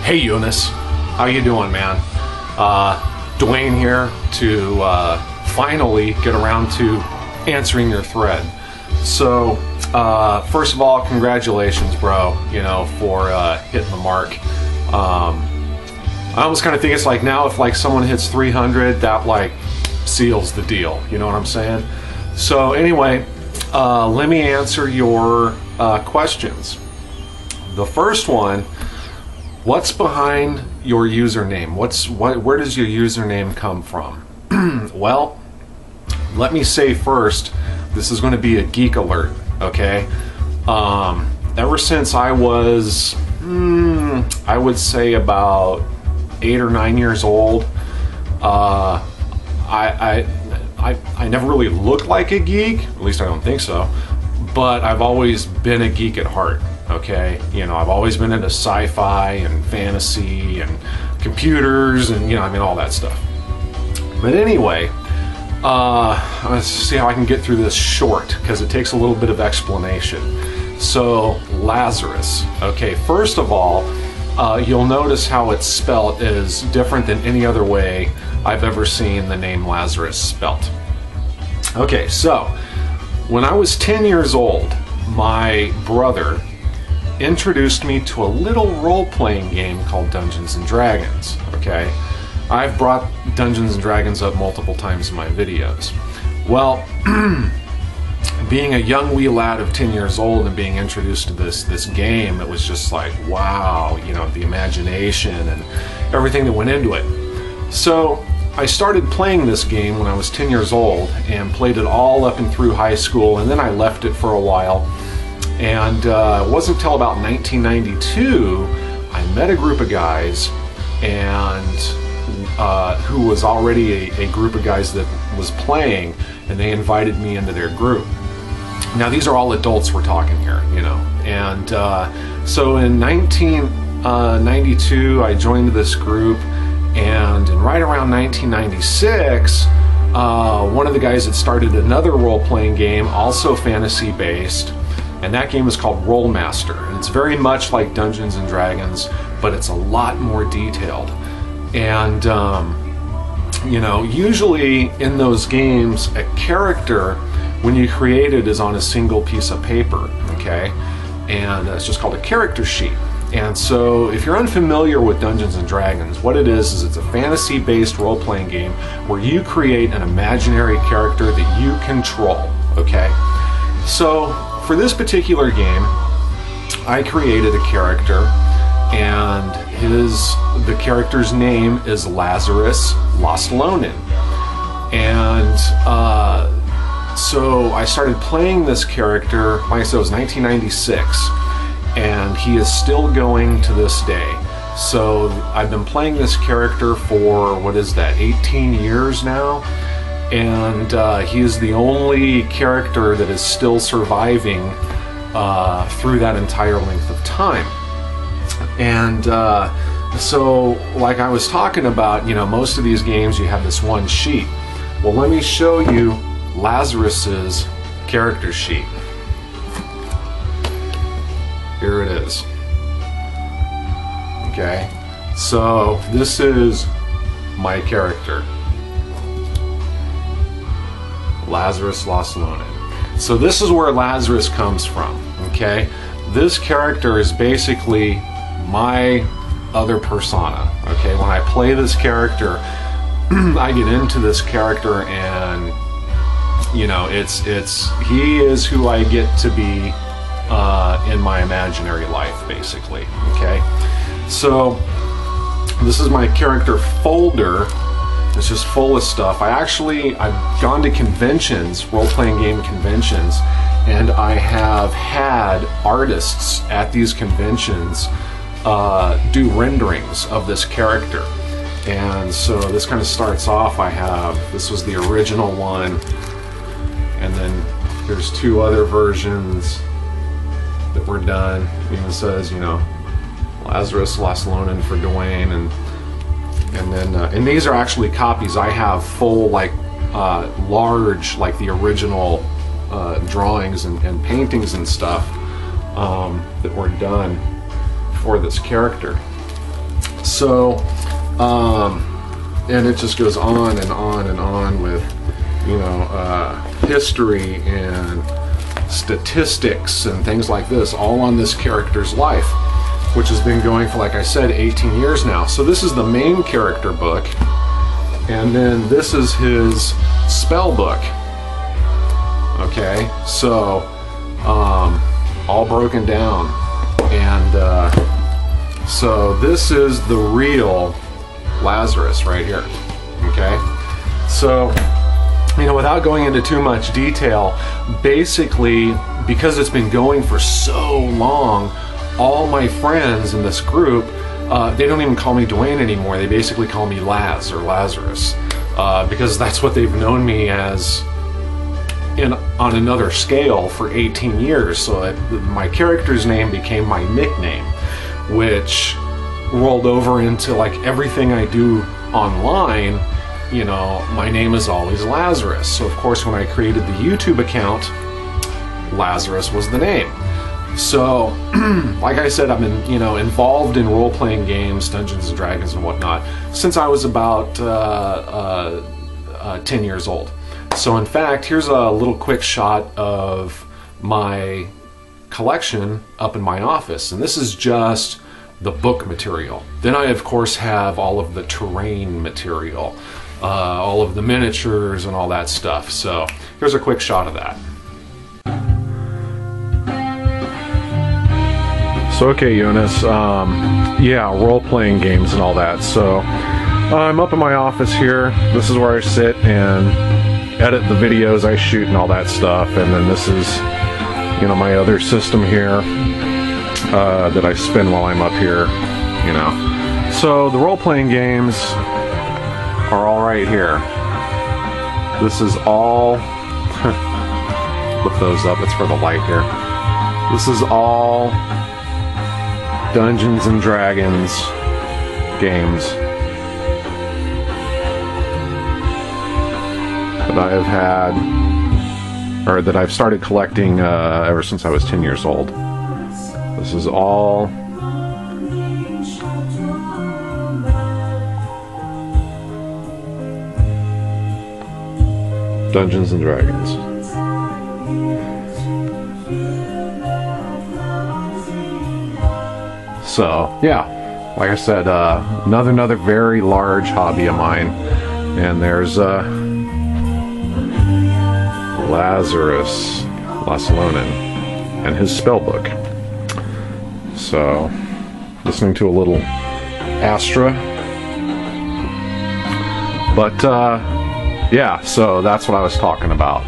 Hey Jonas, how you doing, man? Dwayne here to finally get around to answering your thread. So, first of all, congratulations, bro, you know, for hitting the mark. I almost kind of think it's like now if like someone hits 300, that like seals the deal, you know what I'm saying? So anyway, let me answer your questions. The first one, what's behind your username? Where does your username come from? Well, let me say first, this is going to be a geek alert, okay? Ever since I was, I would say about 8 or 9 years old, I never really looked like a geek, at least I don't think so, but I've always been a geek at heart. Okay, you know, I've always been into sci-fi and fantasy and computers and, you know, I mean, all that stuff. But anyway, let's see how I can get through this short because it takes a little bit of explanation. So, Lazarus. Okay, first of all, you'll notice how it's spelt is different than any other way I've ever seen the name Lazarus spelt. Okay, so when I was 10 years old, my brother introduced me to a little role-playing game called Dungeons and Dragons. Okay, I've brought Dungeons and Dragons up multiple times in my videos. Well, being a young wee lad of 10 years old and being introduced to this game, it was just like, wow, you know, the imagination and everything that went into it. So I started playing this game when I was 10 years old and played it all up and through high school, and then I left it for a while. And it wasn't until about 1992 I met a group of guys and who was already a group of guys that was playing, and they invited me into their group. Now these are all adults we're talking here, you know. And so in 1992 I joined this group, and right around 1996 one of the guys had started another role-playing game, also fantasy-based. And that game is called Rollmaster, and it's very much like Dungeons and Dragons, but it's a lot more detailed. And you know, usually in those games, a character, when you create it, is on a single piece of paper, okay? And it's just called a character sheet. And so, if you're unfamiliar with Dungeons and Dragons, what it is it's a fantasy-based role-playing game where you create an imaginary character that you control, okay? So, for this particular game, I created a character, and the character's name is Lazarus Lost-Lonin. And so I started playing this character, like I said, it was 1996, and he is still going to this day. So I've been playing this character for, what is that, 18 years now? And he is the only character that is still surviving through that entire length of time. And so, like I was talking about, you know, most of these games you have this one sheet. Well, let me show you Lazarus's character sheet. Here it is. Okay, so this is my character, Lazarus Lost-Lonin. So this is where Lazarus comes from, okay? This character is basically my other persona, okay? When I play this character, I get into this character, and you know, he is who I get to be in my imaginary life, basically, okay? So this is my character folder. It's just full of stuff. I've gone to conventions, role-playing game conventions, and I have had artists at these conventions do renderings of this character. And so this kind of starts off, this was the original one, and then there's 2 other versions that were done. It even says, you know, Lazarus Lost-Lonin for Dwayne, and then and these are actually copies. I have full, like, large, like the original drawings and paintings and stuff that were done for this character. So, and it just goes on and on and on with, you know, history and statistics and things like this, all on this character's life, which has been going for, like I said, 18 years now. So this is the main character book, and then this is his spell book. Okay, so all broken down, and so this is the real Lazarus right here. Okay, so, you know, without going into too much detail, basically, because it's been going for so long, all my friends in this group, they don't even call me Dwayne anymore. They basically call me Laz or Lazarus, because that's what they've known me as on another scale for 18 years. So my character's name became my nickname, which rolled over into like everything I do online. You know, my name is always Lazarus. So of course, when I created the YouTube account, Lazarus was the name. So, like I said, I've been, you know, involved in role-playing games, Dungeons and Dragons and whatnot, since I was about 10 years old. So in fact, here's a little quick shot of my collection up in my office, and this is just the book material. Then I, of course, have all of the terrain material, all of the miniatures and all that stuff. So here's a quick shot of that. So okay, Jonas, yeah, role-playing games and all that. So I'm up in my office here. This is where I sit and edit the videos I shoot and all that stuff. And then this is, you know, my other system here that I spin while I'm up here, you know. So the role-playing games are all right here. This is all, lift those up, it's for the light here. This is all Dungeons and Dragons games that I have had, or that I've started collecting ever since I was 10 years old. This is all Dungeons and Dragons. So yeah, like I said, another very large hobby of mine. And there's Lazarus Lasalonen and his spell book. So, listening to a little Astra. But yeah, so that's what I was talking about.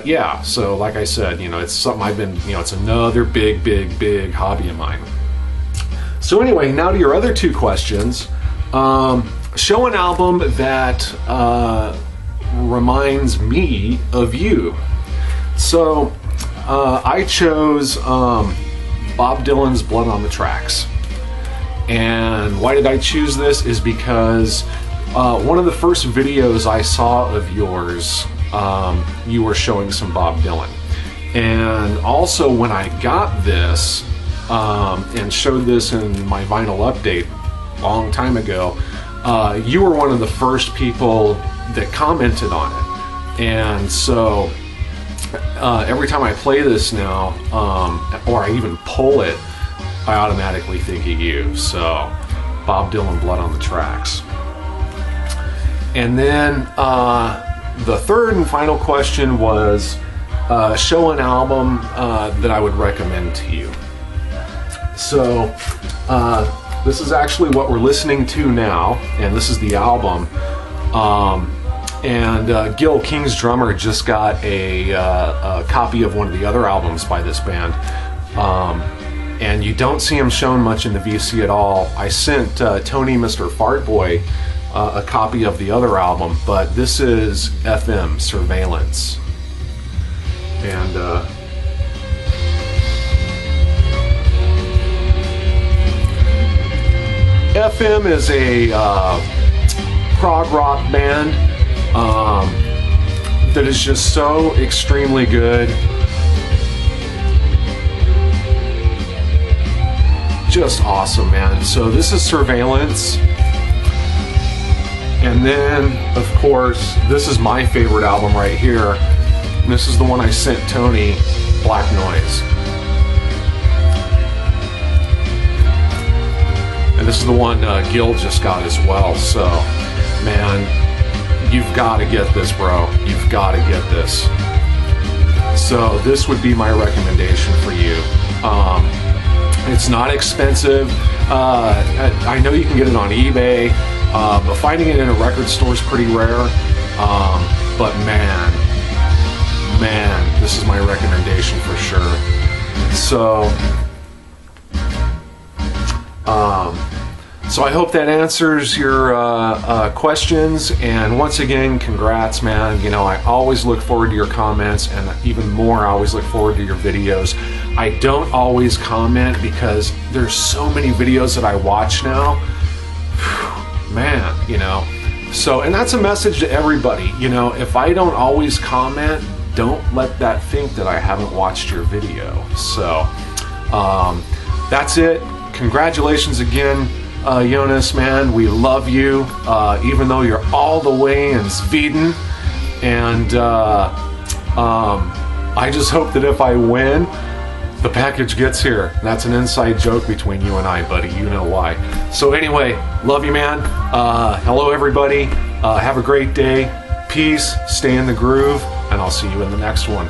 Yeah, so like I said, you know, it's something I've been, you know, it's another big hobby of mine. So anyway, now to your other two questions. Show an album that reminds me of you. So I chose Bob Dylan's Blood on the Tracks. And why did I choose this is because one of the first videos I saw of yours, you were showing some Bob Dylan. And also when I got this and showed this in my vinyl update a long time ago, you were one of the first people that commented on it. And so every time I play this now, or I even pull it, I automatically think of you. So Bob Dylan, Blood on the Tracks. And then the third and final question was show an album that I would recommend to you. So this is actually what we're listening to now, and this is the album. And Gil, King's drummer, just got a copy of one of the other albums by this band. And you don't see him shown much in the VC at all. I sent Tony, Mr. Fartboy, a copy of the other album, but this is FM, Surveillance. And FM is a prog rock band that is just so extremely good. just awesome, man. So this is Surveillance. And then, of course, this is my favorite album right here. And this is the one I sent Tony, Black Noise. And this is the one Gil just got as well. So, man, you've got to get this, bro. You've got to get this. So this would be my recommendation for you. It's not expensive. I know you can get it on eBay, but finding it in a record store is pretty rare. But man, this is my recommendation for sure. So, so I hope that answers your questions. And once again, congrats, man. You know, I always look forward to your comments, and even more, I always look forward to your videos. I don't always comment because there's so many videos that I watch now. Man, you know. So, and that's a message to everybody. You know, if I don't always comment, don't let that think that I haven't watched your video. So, that's it. Congratulations again, Jonas, man. We love you, even though you're all the way in Sweden. And I just hope that if I win, the package gets here. That's an inside joke between you and I, buddy. You know why. So anyway, love you, man. Hello, everybody. Have a great day. Peace. Stay in the groove. And I'll see you in the next one.